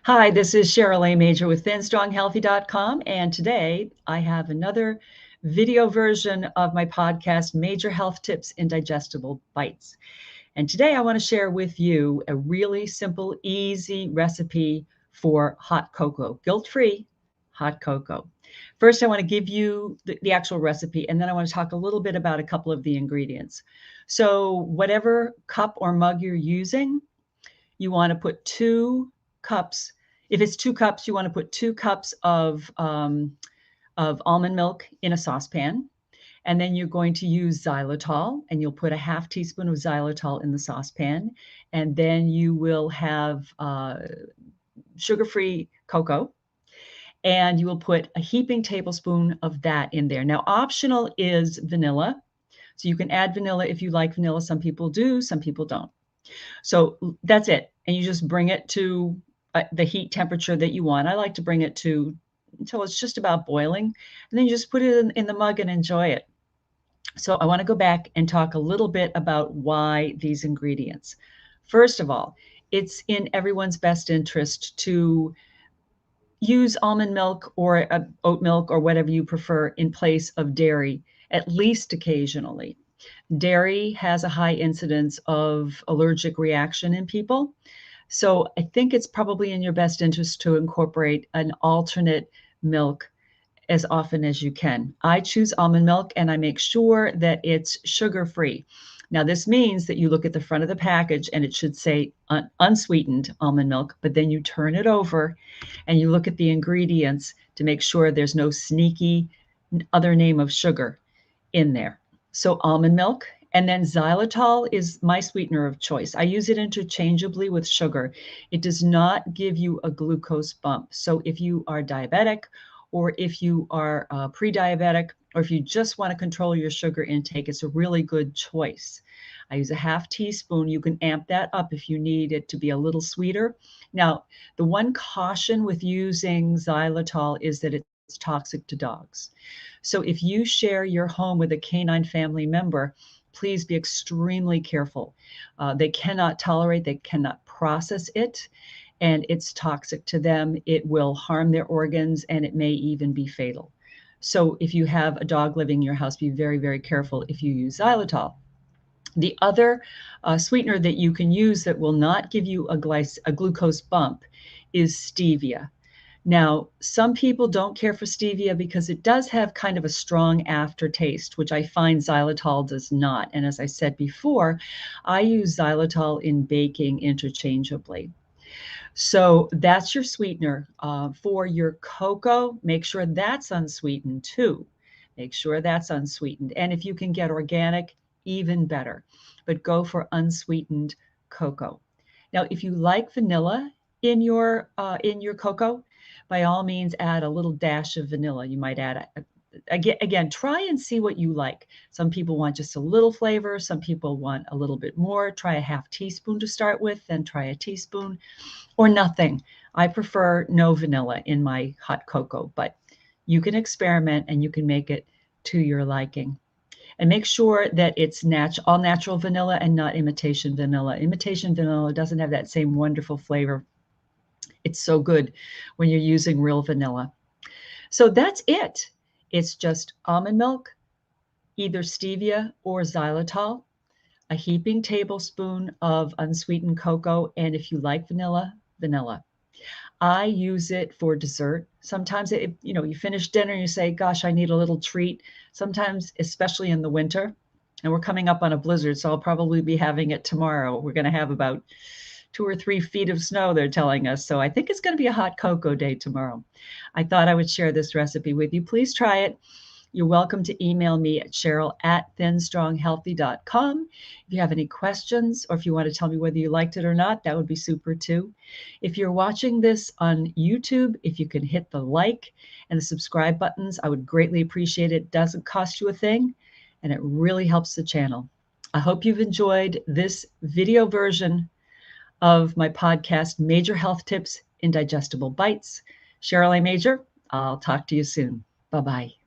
Hi, this is CherylAMajor with ThinStrongHealthy.com, and today I have another video version of my podcast, Major Health Tips in Digestible Bites. And today I want to share with you a really simple, easy recipe for hot cocoa, guilt-free hot cocoa. First, I want to give you the actual recipe, and then I want to talk a little bit about a couple of the ingredients. So whatever cup or mug you're using, you want to put 2 cups. If it's 2 cups, you want to put 2 cups of almond milk in a saucepan. And then you're going to use xylitol, and you'll put a half teaspoon of xylitol in the saucepan. And then you will have sugar-free cocoa, and you will put a heaping tablespoon of that in there. Now, optional is vanilla. So you can add vanilla if you like vanilla. Some people do, some people don't. So that's it. And you just bring it to the heat temperature that you want. I like to bring it to until it's just about boiling. And then you just put it in the mug and enjoy it. So I want to go back and talk a little bit about why these ingredients. First of all, it's in everyone's best interest to use almond milk or oat milk or whatever you prefer in place of dairy, at least occasionally. Dairy has a high incidence of allergic reaction in people. So I think it's probably in your best interest to incorporate an alternate milk as often as you can. I choose almond milk, and I make sure that it's sugar-free. Now, this means that you look at the front of the package and it should say unsweetened almond milk, but then you turn it over and you look at the ingredients to make sure there's no sneaky other name of sugar in there. So almond milk, and then xylitol is my sweetener of choice. I use it interchangeably with sugar. It does not give you a glucose bump. So if you are diabetic, or if you are pre-diabetic, or if you just want to control your sugar intake, it's a really good choice. I use a half teaspoon. You can amp that up if you need it to be a little sweeter. Now, the one caution with using xylitol is that it's toxic to dogs. So if you share your home with a canine family member, please be extremely careful. They cannot tolerate, they cannot process it, and it's toxic to them. It will harm their organs, and it may even be fatal. So if you have a dog living in your house, be very, very careful if you use xylitol. The other sweetener that you can use that will not give you a glucose bump is stevia. Now, some people don't care for stevia because it does have kind of a strong aftertaste, which I find xylitol does not. And as I said before, I use xylitol in baking interchangeably. So that's your sweetener. For your cocoa, make sure that's unsweetened too. Make sure that's unsweetened. And if you can get organic, even better. But go for unsweetened cocoa. Now, if you like vanilla in your cocoa, by all means, add a little dash of vanilla. You might add again, try and see what you like. Some people want just a little flavor. Some people want a little bit more. Try a half teaspoon to start with, then try a teaspoon or nothing. I prefer no vanilla in my hot cocoa, but you can experiment and you can make it to your liking. And make sure that it's all natural vanilla and not imitation vanilla. Imitation vanilla doesn't have that same wonderful flavor. It's so good when you're using real vanilla. So that's it. It's just almond milk, either stevia or xylitol, a heaping tablespoon of unsweetened cocoa, and if you like vanilla, vanilla. I use it for dessert. Sometimes you finish dinner and you say, gosh, I need a little treat. Sometimes, especially in the winter, and we're coming up on a blizzard, so I'll probably be having it tomorrow. We're going to have about 2 or 3 feet of snow, they're telling us. So I think it's going to be a hot cocoa day tomorrow. I thought I would share this recipe with you. Please try it. You're welcome to email me at Cheryl@thinstronghealthy.com. If you have any questions, or if you want to tell me whether you liked it or not, that would be super too. If you're watching this on YouTube, if you can hit the like and the subscribe buttons, I would greatly appreciate it. It doesn't cost you a thing, and it really helps the channel. I hope you've enjoyed this video version of my podcast, Major Health Tips in Digestible Bites. CherylAMajor, I'll talk to you soon. Bye-bye.